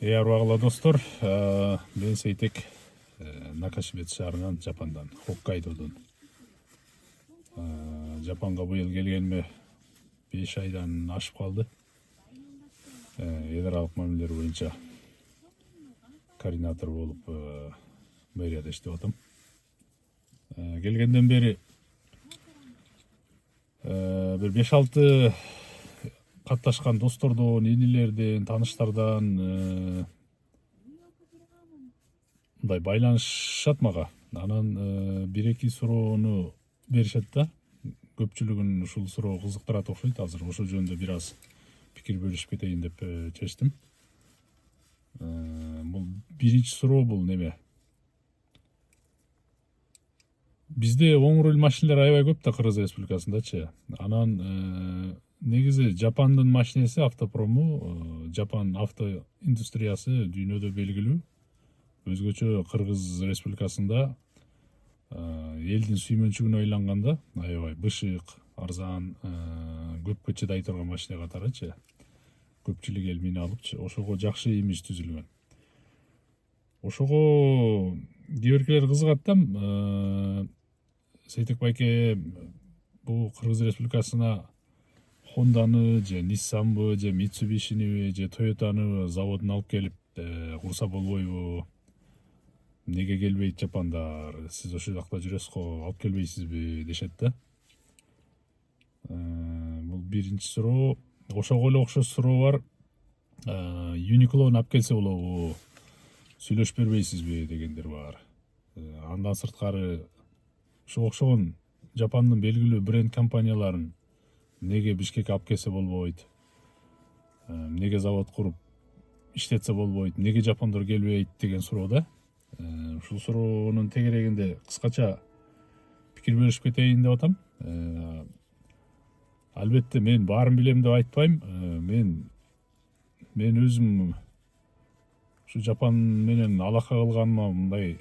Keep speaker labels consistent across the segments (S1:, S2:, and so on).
S1: Арбагыла достор, мен Сейтек Накашибет шаарынан, Жапандан, Хоккайдодон. Жапанга быйыл келгениме 5 айдан ашып калды. Эл аралык мамилелер боюнча координатор болуп мэрияда иштеп атам. Келгенден бери бир 5-6 катташкан достордон, инилерден, тааныштардан мындай байланышат мага. Анан 1-2 суроону беришет да. Көпчүлүгүн ушул суроо кызыктырат окшойт. Азыр ошол жөнүндө бир аз пикир бөлүшүп кетейин деп чечтим. Бул биринчи суроо бул неме? Бизде оң руль машинелер аябай көп да Кыргыз Республикасындачы. Анан негизи Жапандын машинеси, автопрому, Жапан авто индустриясы дүйнөдө белгилүү. Өзгөчө Кыргыз Республикасында элдин сүймөнчүгүнө айланганда аябай бышык, арзан, көпкө чыдай турган машина катарычы. Көпчүлүк эл мини алып, ошого жакшы имидж түзүлгөн. Ошого кээ-биркилер кызыгат да. Сейтек байке бул Кыргыз Республикасына Хонданы же Ниссанбы же Митсубишини же Тойотаны заводун алып келип курса болбойбу? Неге келбейт жапандар? Сиз ошол жакта жүрөсүз го, алып келбейсизби дешет да. Бул биринчи суроо. Ошого эле окшош суроо бар. Uniqlo'ну алып келсе болобу? Сүйлөшүп бербейсизби дегендер бар. Андан сырткары ошого окшогон Жапандын белгилүү бренд компанияларын неге Бишкекке алып келсе болбойт? Неге завод куруп иштетсе болбойт? Неге жапондар келбейт деген суроо да. Ушул суроонун тегерегинде кыскача пикир бөлүшүп кетейин деп атам. Албетте мен баарын билем деп айтпайм. Мен өзүм ушу Жапан менен алака кылганыма мындай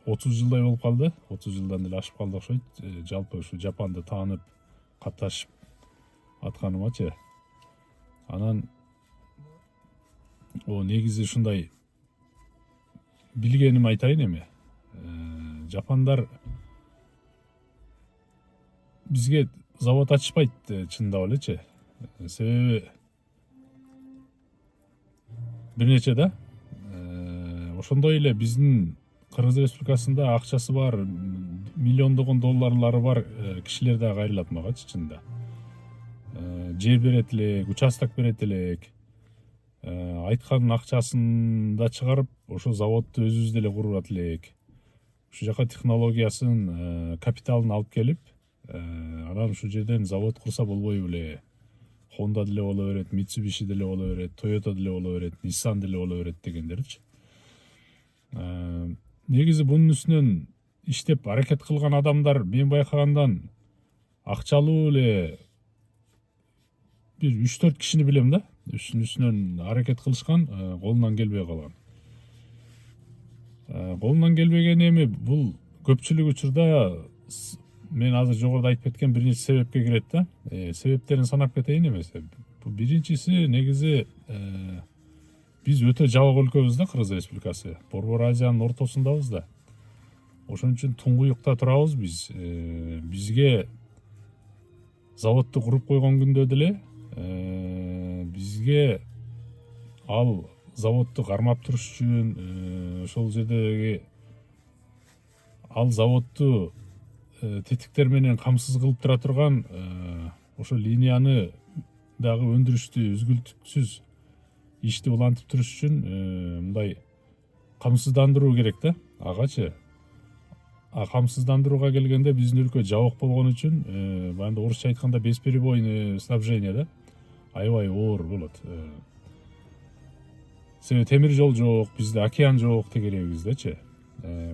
S1: 30 жылдай болуп калды. 30 жылдан эле ашып калды окшойт. Жалпы ушу Жапанды таанып, катташып атканымачы. Анан негизи ушундай билгеним айтайын эми. Жапандар бизге завод ачышпайт чындап элечи. Себеби бир нече да. Ошондой эле биздин Кыргыз Республикасында акчасы бар, миллиондогон долларлары бар кишилер да кайрылат магачы чында. Жер берет элек, участок берет элек. Айткан акчасын да чыгарып, ошо заводду өзүбүз деле курат элек. Ушу жака технологиясын, капиталын алып келип, анан ушул жерден завод курса болбойбу эле? Honda деле боло берет, Mitsubishi деле боло берет, Toyota деле боло берет, Nissan деле боло берет дегендерчи. Негизи бунун үстүнөн иштеп аракет кылган адамдар мен байкагандан акчалуу эле бир 3-4 кишини билем да. Үстүнөн аракет кылышкан, колунан келбей калган. Колунан келбеген эми бул көпчүлүк учурда мен азыр жогоруда айтып кеткен бир нече себепке кирет да. Себептерин санап кетейин эмесе. Бул биринчиси негизи биз өтө жабык өлкөбүз да, Кыргыз Республикасы. Борбор Азиянын ортосундабыз да. Ошон үчүн туңгуюкта турабыз биз. Бизге заводду куруп койгон күндө деле бизге ал заводду кармап туруш үчүн ошол жердеги ал заводду тетиктер менен камсыз кылып тура турган ошол линияны дагы өндүрүштү үзгүлтүксүз ишти улантып туруш үчүн мындай камсыздандыруу керек да, агачы. Камсыздандырууга келгенде биздин өлкө жабык болгон үчүн баягы орусча айтканда бесперебойный снабжение да, аябай оор болот. Себеби темир жол жок, бизде океан жок тегерегибиздечи.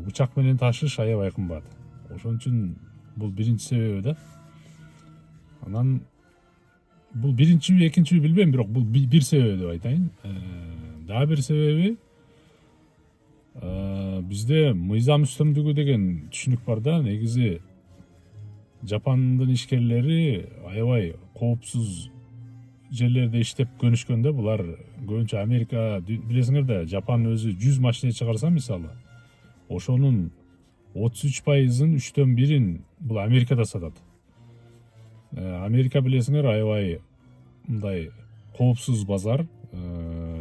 S1: Учак менен ташыш аябай кымбат. Ошон үчүн бул биринчи себеби да. Анан бул биринчиби, экинчиби билбейм, бирок бул бир себеби деп айтайын. Дагы бир себеби бизде мыйзам үстөмдүгү деген түшүнүк бар да. Негизи Жапандын ишкерлери аябай коопсуз жерлерде иштеп көнүшкөндө булар көбүнчө Америка билесиңер да, Жапан өзү 100 машина чыгарса мисалы, ошонун 33%-ын 1/3 бул Америкада сатат. Америка билесиңер аябай мындай коопсуз базар,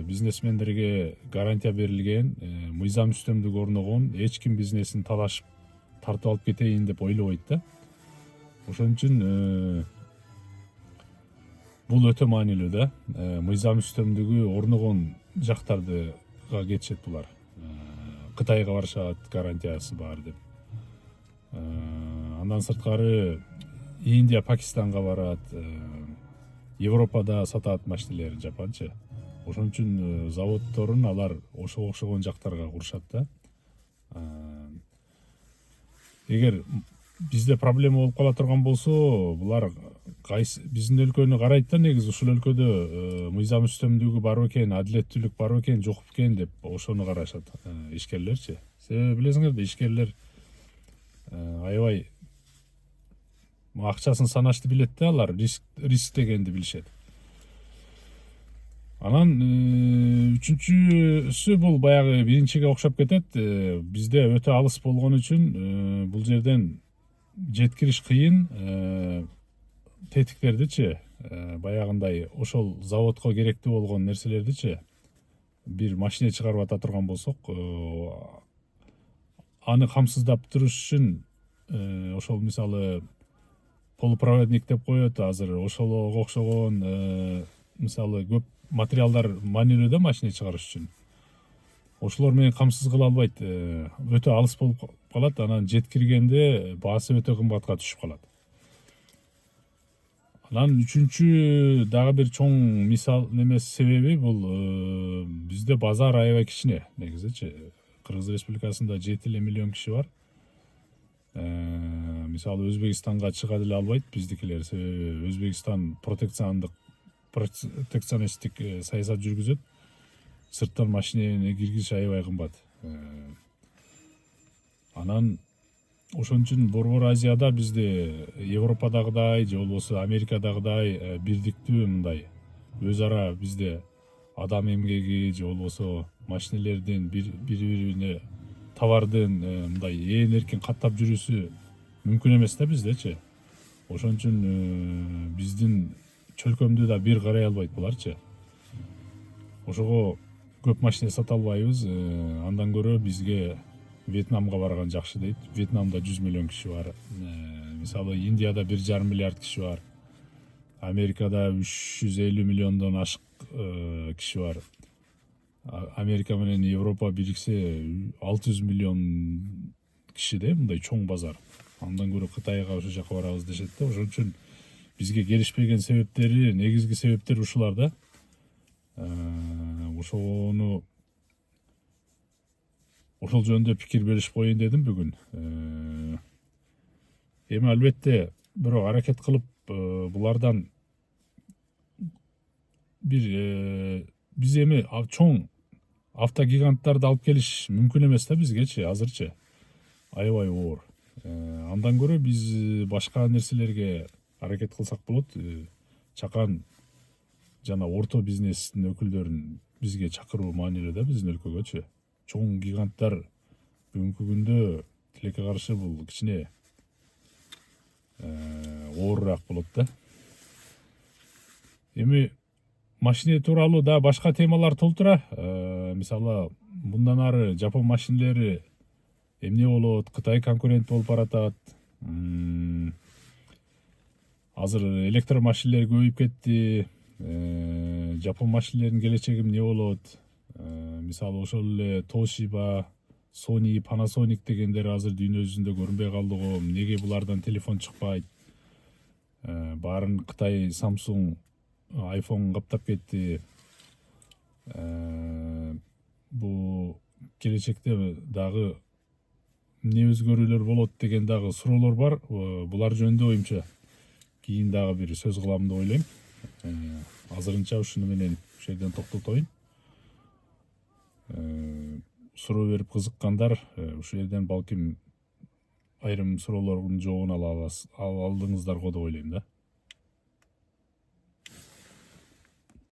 S1: бизнесмендерге гарантия берилген, мыйзам үстөмдүк орногон, эч ким бизнесин талашып тартып алып кетейин деп ойлобойт да. Ошон үчүн бул өтө маанилүү да. Мыйзам үстөмдүгү орногон жактарга кетишет булар. Кытайга барышат, гарантиясы бар деп. Андан сырткары Индия, Пакистанга барат, Европада сатат машинелерин Жапанчы. Ошон үчүн заводдорун алар ошого окшогон жактарга курушат да. Эгер бизде проблема болуп кала турган болсо, булар биздин өлкөнү карайт да, негизи ушул өлкөдө мыйзам үстөмдүгү бар экен, адилеттүүлүк бар экен, жок экен деп ошону карашат ишкерлерчи. Себеби билесиңер да, ишкерлер аябай акчасын санашты билет да, алар риск дегенди билишет. Анан үчүнчүсү бул баягы биринчиге окшоп кетет. Бизде өтө алыс болгон үчүн бул жерден жеткириш кыйын. Тетиктердичи, баягындай ошол заводко керектүү болгон нерселердичи бир машина чыгарып ата турган болсок, аны камсыздап туруш үчүн ошол мисалы полупроводник деп коет азыр, ошолго окшогон мисалы көп материалдар маанилүү да машина чыгарыш үчүн. Ошолор менен камсыз кыла албайт, өтө алыс болуп калат, анан жеткиргенде баасы өтө кымбатка түшүп калат. Анан үчүнчү дагы бир чоң мисал себеби бул бизде базар аябай кичине негизичи. Кыргыз Республикасында 7 миллион киши бар. Мисалы Өзбекстанга чыга деле албайт биздикилер, себеби Өзбекстан протекционисттик саясат жүргүзөт. Сырттан машинени киргизиш аябай кымбат. Анан ошон үчүн Борбор Азияда бизде Европадагыдай же болбосо Америкадагыдай бирдиктүү мындай өз ара бизде адам эмгеги же болбосо машинелердин бири-бирине товардын мындай ээн эркин каттап жүрүүсү мүмкүн эмес да биздечи. Ошон үчүн биздин чөлкөмдү да бир карай албайт буларчы. Ошого көп машина сата албайбыз. Андан көрө бизге Вьетнамга барган жакшы дейт. Вьетнамда 100 миллион киши бар. Мисалы Индияда 1,5 миллиард киши бар. Америкада 350 миллиондон ашык киши бар. Америка менен Европа бириксе 600 миллион кишиде, мындай чоң базар. Андан көрө Кытайга ошол жака барабыз дешет да. Ошон үчүн бизге келишпеген себептери, негизги себептер ушулар да. Ошону ошол жөнүндө пикир беришип коеюн дедим бүгүн. Эми албетте бирок аракет кылып булардан бир биз эми чоң автогиганттарды алып келиш мүмкүн эмес да бизгечи азырчы. Аябай оор. Андан көрө биз башка нерселерге аракет кылсак болот. Чакан жана орто бизнестин өкүлдөрүн бизге чакыруу маанилүү да биздин өлкөгөчү. Чоң гиганттар бүгүнкү күндө тилекке каршы бул кичине оорураак болот да. Эми машина тууралуу да башка темалар толтура. Мисалы мындан ары Жапон машинелери эмне болот? Кытай конкурент болуп баратат. Азыр электромашинелер көбөйүп кетти. Жапон машинелеринин келечеги эмне болот? Мисалы ошол эле Toshiba, Sony, Panasonic дегендер азыр дүйнө жүзүндө көрүнбөй калды го. Эмнеге булардан телефон чыкпайт? Баарын Кытай, Samsung, iPhone каптап кетти. Бул келечекте дагы эмне өзгөрүүлөр болот деген дагы суроолор бар. Булар жөнүндө оюмча кийин дагы бир сөз кылам деп ойлойм. Азырынча ушуну менен ушул жерден токтотоюн. Суроо берип кызыккандар ушул жерден балким айрым суроолордун жообун ала алдыңыздар го деп ойлойм да.